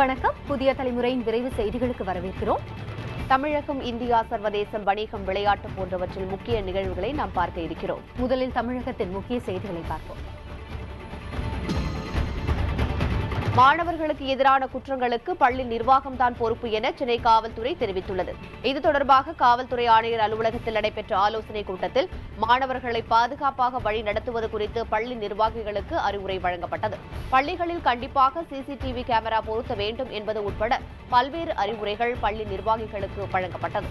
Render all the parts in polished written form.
வணக்கம். புதிய தலைமுறையின் விரைவு செய்திகளுக்கு வரவேற்கிறோம். தமிழகம், இந்தியா, சர்வதேசம், வணிகம், விளையாட்டு போன்றவற்றில் முக்கிய நிகழ்வுகளை நாம் பார்க்க இருக்கிறோம். முதலில் தமிழகத்தின் முக்கிய செய்திகளை பார்ப்போம். மாணவர்களுக்கு எதிரான குற்றங்களுக்கு பள்ளி நிர்வாகம்தான் பொறுப்பு என சென்னை காவல்துறை தெரிவித்துள்ளது. இது தொடர்பாக காவல்துறை ஆணையர் அலுவலகத்தில் நடைபெற்ற ஆலோசனைக் கூட்டத்தில் மாணவர்களை பாதுகாப்பாக வழி நடத்துவது குறித்து பள்ளி நிர்வாகிகளுக்கு அறிவுரை வழங்கப்பட்டது. பள்ளிகளில் கண்டிப்பாக சிசிடிவி கேமரா பொருத்த வேண்டும் என்பது உட்பட பல்வேறு அறிவுரைகள் பள்ளி நிர்வாகிகளுக்கு வழங்கப்பட்டது.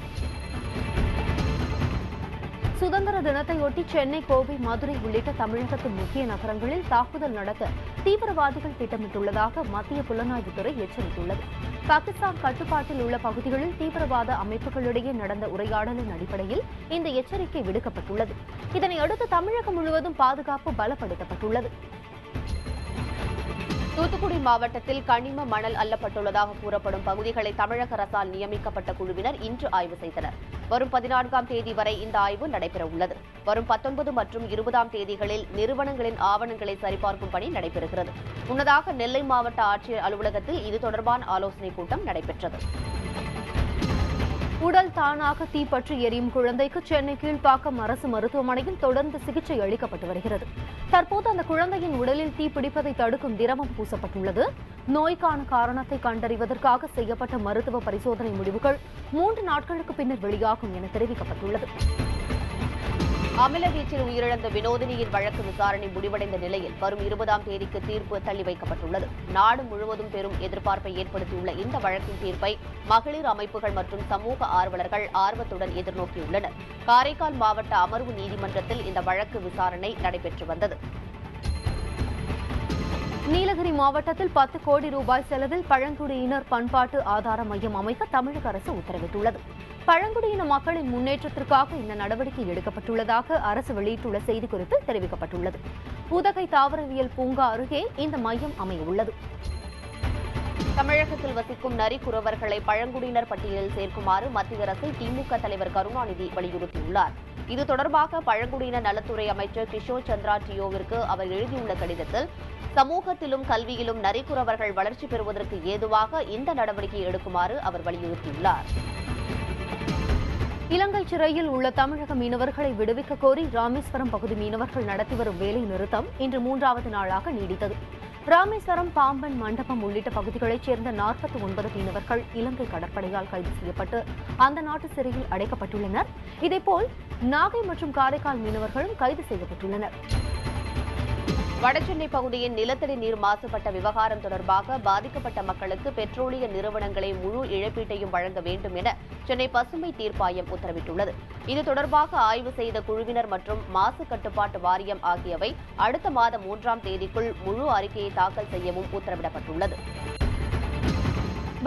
சுதந்திர தினத்தையொட்டி சென்னை, கோவை, மதுரை உள்ளிட்ட தமிழகத்தின் முக்கிய நகரங்களில் தாக்குதல் நடத்த தீவிரவாதிகள் திட்டமிட்டுள்ளதாக மத்திய புலனாய்வுத்துறை எச்சரித்துள்ளது. பாகிஸ்தான் கட்டுப்பாட்டில் உள்ள பகுதிகளில் தீவிரவாத அமைப்புகளிடையே நடந்த உரையாடலின் அடிப்படையில் இந்த எச்சரிக்கை விடுக்கப்பட்டுள்ளது. இதனையடுத்து தமிழகம் முழுவதும் பாதுகாப்பு பலப்படுத்தப்பட்டுள்ளது. தூத்துக்குடி மாவட்டத்தில் கனிம மணல் அள்ளப்பட்டுள்ளதாக கூறப்படும் பகுதிகளை தமிழக அரசால் நியமிக்கப்பட்ட குழுவினர் இன்று ஆய்வு செய்தனர். வரும் 14ஆம் தேதி வரை இந்த ஆய்வு நடைபெறவுள்ளது. வரும் 19 மற்றும் 20ஆம் தேதிகளில் நிறுவனங்களின் ஆவணங்களை சரிபார்க்கும் பணி நடைபெறுகிறது. முன்னதாக நெல்லை மாவட்ட ஆட்சியர் அலுவலகத்தில் இது தொடர்பான ஆலோசனைக் கூட்டம் நடைபெற்றது. உடல் தானாக தீப்பற்றி எரியும் குழந்தைக்கு சென்னை கீழ்ப்பாக்கம் அரசு மருத்துவமனையில் தொடர்ந்து சிகிச்சை அளிக்கப்பட்டு வருகிறது. தற்போது அந்த குழந்தையின் உடலில் தீப்பிடிப்பதை தடுக்கும் திரவம் பூசப்பட்டுள்ளது. நோய்க்கான காரணத்தை கண்டறிவதற்காக செய்யப்பட்ட மருத்துவ பரிசோதனை முடிவுகள் 3 நாட்களுக்கு பின்னர் வெளியாகும் என தெரிவிக்கப்பட்டுள்ளது. அமில வீச்சில் உயிரிழந்த வினோதினியின் வழக்கு விசாரணை முடிவடைந்த நிலையில் வரும் 20ஆம் தேதிக்கு தீர்ப்பு தள்ளி வைக்கப்பட்டுள்ளது. நாடு முழுவதும் பெரும் எதிர்பார்ப்பை ஏற்படுத்தியுள்ள இந்த வழக்கின் தீர்ப்பை மகளிர் அமைப்புகள் மற்றும் சமூக ஆர்வலர்கள் ஆர்வத்துடன் எதிர்நோக்கியுள்ளனர். காரைக்கால் மாவட்ட அமர்வு நீதிமன்றத்தில் இந்த வழக்கு விசாரணை நடைபெற்று வந்தது. நீலகிரி மாவட்டத்தில் 10 கோடி ரூபாய் செலவில் பழங்குடியினர் பண்பாட்டு ஆதார மையம் அமைக்க தமிழக அரசு உத்தரவிட்டுள்ளது. பழங்குடியின மக்களின் முன்னேற்றத்திற்காக இந்த நடவடிக்கை எடுக்கப்பட்டுள்ளதாக அரசு வெளியிட்டுள்ள செய்திக்குறிப்பில் தெரிவிக்கப்பட்டுள்ளது. உதகை தாவரவியல் பூங்கா அருகே இந்த மையம் அமையவுள்ளது. தமிழகத்தில் வசிக்கும் நரிக்குறவர்களை பழங்குடியினர் பட்டியலில் சேர்க்குமாறு மத்திய அரசை திமுக தலைவர் கருணாநிதி வலியுறுத்தியுள்ளார். இது தொடர்பாக பழங்குடியினர் நலத்துறை அமைச்சர் கிஷோர் சந்திரா டியோவிற்கு அவர் எழுதியுள்ள கடிதத்தில் சமூகத்திலும் கல்வியிலும் நரிக்குறவர்கள் வளர்ச்சி பெறுவதற்கு ஏதுவாக இந்த நடவடிக்கையை எடுக்குமாறு அவர் வலியுறுத்தியுள்ளார். இலங்கை சிறையில் உள்ள தமிழக மீனவர்களை விடுவிக்க கோரி ராமேஸ்வரம் பகுதி மீனவர்கள் நடத்தி வரும் வேலை நிறுத்தம் இன்று 3வது நாளாக நீடித்தது. ராமேஸ்வரம், பாம்பன், மண்டபம் உள்ளிட்ட பகுதிகளைச் சேர்ந்த 49 மீனவர்கள் இலங்கை கடற்படையால் கைது செய்யப்பட்டு அந்த நாட்டு சிறையில் அடைக்கப்பட்டுள்ளனர். இதேபோல் நாகை மற்றும் காரைக்கால் மீனவர்களும் கைது செய்யப்பட்டுள்ளனர். வடசென்னை பகுதியின் நிலத்தடி நீர் மாசுபட்ட விவகாரம் தொடர்பாக பாதிக்கப்பட்ட மக்களுக்கு பெட்ரோலிய நிறுவனங்களை முழு இழப்பீட்டையும் வழங்க வேண்டும் என சென்னை பசுமை தீர்ப்பாயம் உத்தரவிட்டுள்ளது. இது தொடர்பாக ஆய்வு செய்த குழுவினர் மற்றும் மாசு கட்டுப்பாட்டு வாரியம் ஆகியவை அடுத்த மாதம் 3ஆம் தேதிக்குள் முழு அறிக்கையை தாக்கல் செய்யவும் உத்தரவிடப்பட்டுள்ளது.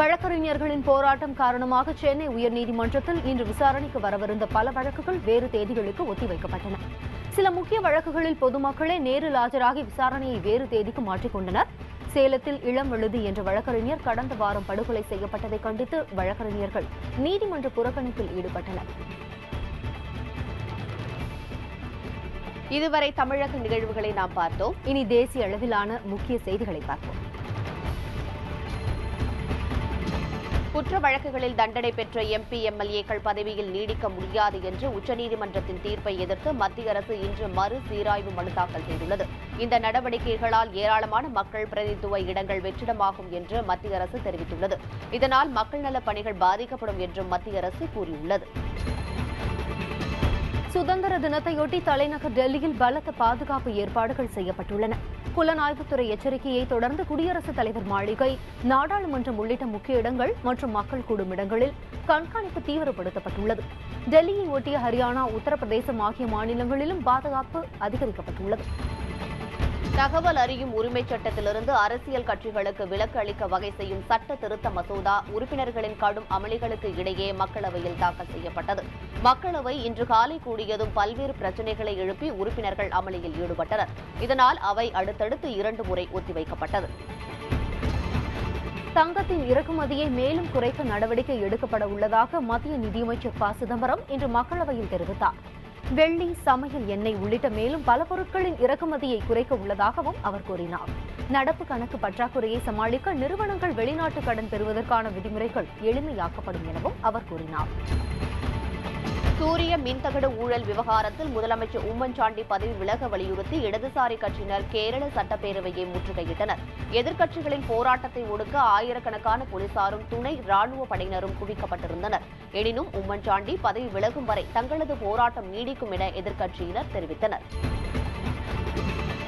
வழக்கறிஞர்களின் போராட்டம் காரணமாக சென்னை உயர்நீதிமன்றத்தில் இன்று விசாரணைக்கு வரவிருந்த பல வழக்குகள் வேறு தேதிகளுக்கு ஒத்திவைக்கப்பட்டன. சில முக்கிய வழக்குகளில் பொதுமக்களே நேரில் ஆஜராகி விசாரணையை வேறு தேதிக்கு மாற்றிக்கொண்டனர். சேலத்தில் இளம்வழுதி என்ற வழக்கறிஞர் கடந்த வாரம் படுகொலை செய்யப்பட்டதை கண்டித்து வழக்கறிஞர்கள் நீதிமன்ற புறக்கணிப்பில் ஈடுபட்டனர். இதுவரை தமிழக நிகழ்வுகளை நாம் பார்த்தோம். இனி தேசிய அளவிலான முக்கிய செய்திகளை பார்ப்போம். குற்ற வழக்குகளில் தண்டனை பெற்ற MP, MLA-க்கள் பதவியில் நீடிக்க முடியாது என்று உச்சநீதிமன்றத்தின் தீர்ப்பை எதிர்த்து மத்திய அரசு இன்று மறு சீராய்வு மனு தாக்கல் செய்துள்ளது. இந்த நடவடிக்கைகளால் ஏராளமான மக்கள் பிரதிநிதித்துவ இடங்கள் வெற்றிடமாகும் என்று மத்திய அரசு தெரிவித்துள்ளது. இதனால் மக்கள் நலப் பணிகள் பாதிக்கப்படும் என்றும் மத்திய அரசு கூறியுள்ளது. சுதந்திர தினத்தையொட்டி தலைநகர் டெல்லியில் பலத்த பாதுகாப்பு ஏற்பாடுகள் செய்யப்பட்டுள்ளன. புலனாய்வுத்துறை எச்சரிக்கையை தொடர்ந்து குடியரசுத் தலைவர் மாளிகை, நாடாளுமன்றம் உள்ளிட்ட முக்கிய இடங்கள் மற்றும் மக்கள் கூடும் இடங்களில் கண்காணிப்பு தீவிரப்படுத்தப்பட்டுள்ளது. டெல்லியை ஒட்டிய ஹரியானா, உத்தரப்பிரதேசம் ஆகிய மாநிலங்களிலும் பாதுகாப்பு அதிகரிக்கப்பட்டுள்ளது. தகவல் அறியும் உரிமைச் சட்டத்திலிருந்து அரசியல் கட்சிகளுக்கு விலக்கு அளிக்க வகை செய்யும் சட்ட திருத்த மசோதா உறுப்பினர்களின் கடும் அமளிகளுக்கு இடையே மக்களவையில் தாக்கல் செய்யப்பட்டது. மக்களவை இன்று காலை கூடியதும் பல்வேறு பிரச்சினைகளை எழுப்பி உறுப்பினர்கள் அமளியில் ஈடுபட்டனர். இதனால் அவை அடுத்தடுத்து 2 முறை ஒத்திவைக்கப்பட்டது. தங்கத்தின் இறக்குமதியை மேலும் குறைக்க நடவடிக்கை எடுக்கப்பட உள்ளதாக மத்திய நிதியமைச்சர் ப. சிதம்பரம் இன்று மக்களவையில் தெரிவித்தார். வெள்ளி, சமையல் எண்ணெய் உள்ளிட்ட மேலும் பல பொருட்களின் இறக்குமதியை குறைக்க உள்ளதாகவும் அவர் கூறினார். நடப்பு கணக்கு பற்றாக்குறையை சமாளிக்க நிறுவனங்கள் வெளிநாட்டு கடன் பெறுவதற்கான விதிமுறைகள் எளிமையாக்கப்படும் எனவும் அவர் கூறினார். சூரிய மின்தகடு ஊழல் விவகாரத்தில் முதலமைச்சர் உம்மன்சாண்டி பதவி விலக வலியுறுத்தி இடதுசாரி கட்சியினர் கேரள சட்டப்பேரவையை முற்றுகையிட்டனர். எதிர்க்கட்சிகளின் போராட்டத்தை ஒடுக்க ஆயிரக்கணக்கான போலீசாரும் துணை ராணுவ படையினரும் குவிக்கப்பட்டிருந்தனர். எனினும் உம்மன்சாண்டி பதவி விலகும் வரை தங்களது போராட்டம் நீடிக்கும் என எதிர்க்கட்சியினர் தெரிவித்தனர்.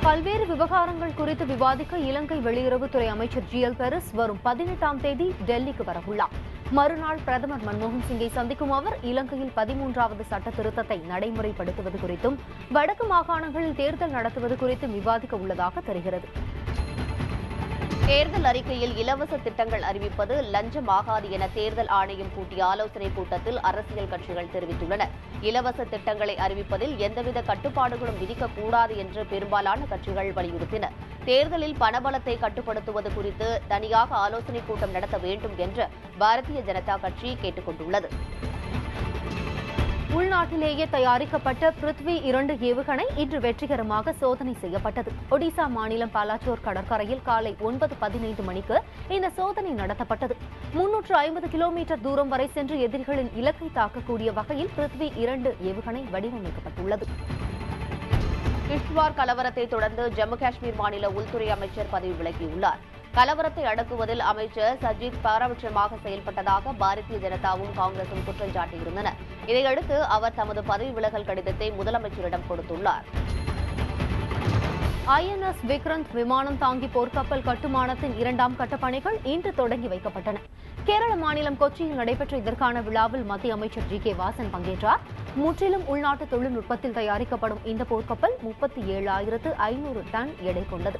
பல்வேறு விவகாரங்கள் குறித்து விவாதிக்க இலங்கை வெளியுறவுத்துறை அமைச்சர் ஜிஎல் பெரிஸ் வரும் 18ஆம் தேதி டெல்லிக்கு வரவுள்ளார். மறுநாள் பிரதமர் மன்மோகன் சிங்கை சந்திக்கும் அவர் இலங்கையில் 13வது சட்ட திருத்தத்தை நடைமுறைப்படுத்துவது குறித்தும் வடக்கு மாகாணங்களில் தேர்தல் நடத்துவது குறித்தும் விவாதிக்க உள்ளதாக தெரிகிறது. தேர்தல் அறிக்கையில் இலவச திட்டங்கள் அறிவிப்பது லஞ்சமாகாது என தேர்தல் ஆணையம் கூட்டிய ஆலோசனைக் கூட்டத்தில் அரசியல் கட்சிகள் தெரிவித்துள்ளன. இலவச திட்டங்களை அறிவிப்பதில் எந்தவித கட்டுப்பாடுகளும் விதிக்கக்கூடாது என்று பெரும்பாலான கட்சிகள் வலியுறுத்தின. தேர்தலில் பணபலத்தை கட்டுப்படுத்துவது குறித்து தனியாக ஆலோசனைக் கூட்டம் நடத்த வேண்டும் என்று பாரதிய ஜனதா கட்சி கேட்டுக் கொண்டுள்ளது. உள்நாட்டிலேயே தயாரிக்கப்பட்ட பிருத்வி 2 ஏவுகணை இன்று வெற்றிகரமாக சோதனை செய்யப்பட்டது. ஒடிசா மாநிலம் பாலாச்சோர் கடற்கரையில் காலை 9:15 மணிக்கு இந்த சோதனை நடத்தப்பட்டது. 350 கிலோமீட்டர் தூரம் வரை சென்று எதிரிகளின் இலக்கை தாக்கக்கூடிய வகையில் பிருத்வி 2 ஏவுகணை வடிவமைக்கப்பட்டுள்ளது. கிஷ்த்வார் கலவரத்தை தொடர்ந்து ஜம்மு காஷ்மீர் மாநில உள்துறை அமைச்சர் பதவி விலகியுள்ளார். கலவரத்தை அடக்குவதில் அமைச்சர் சஜித் பாரபட்சமாக செயல்பட்டதாக பாரதிய ஜனதாவும் காங்கிரசும் குற்றம் சாட்டியிருந்தன. இதையடுத்து அவர் தமது பதவி விலகல் கடிதத்தை முதலமைச்சரிடம் கொடுத்துள்ளார். INS விக்ரந்த் விமானம் தாங்கி போர்க்கப்பல் கட்டுமானத்தின் 2ஆம் கட்ட பணிகள் இன்று தொடங்கி வைக்கப்பட்டன. கேரள மாநிலம் கொச்சியில் நடைபெற்ற இதற்கான விழாவில் மத்திய அமைச்சர் ஜி.கே. வாசன் பங்கேற்றார். முற்றிலும் உள்நாட்டு தொழில்நுட்பத்தில் தயாரிக்கப்படும் இந்த போர்க்கப்பல் 37,500 டன் எடை கொண்டது.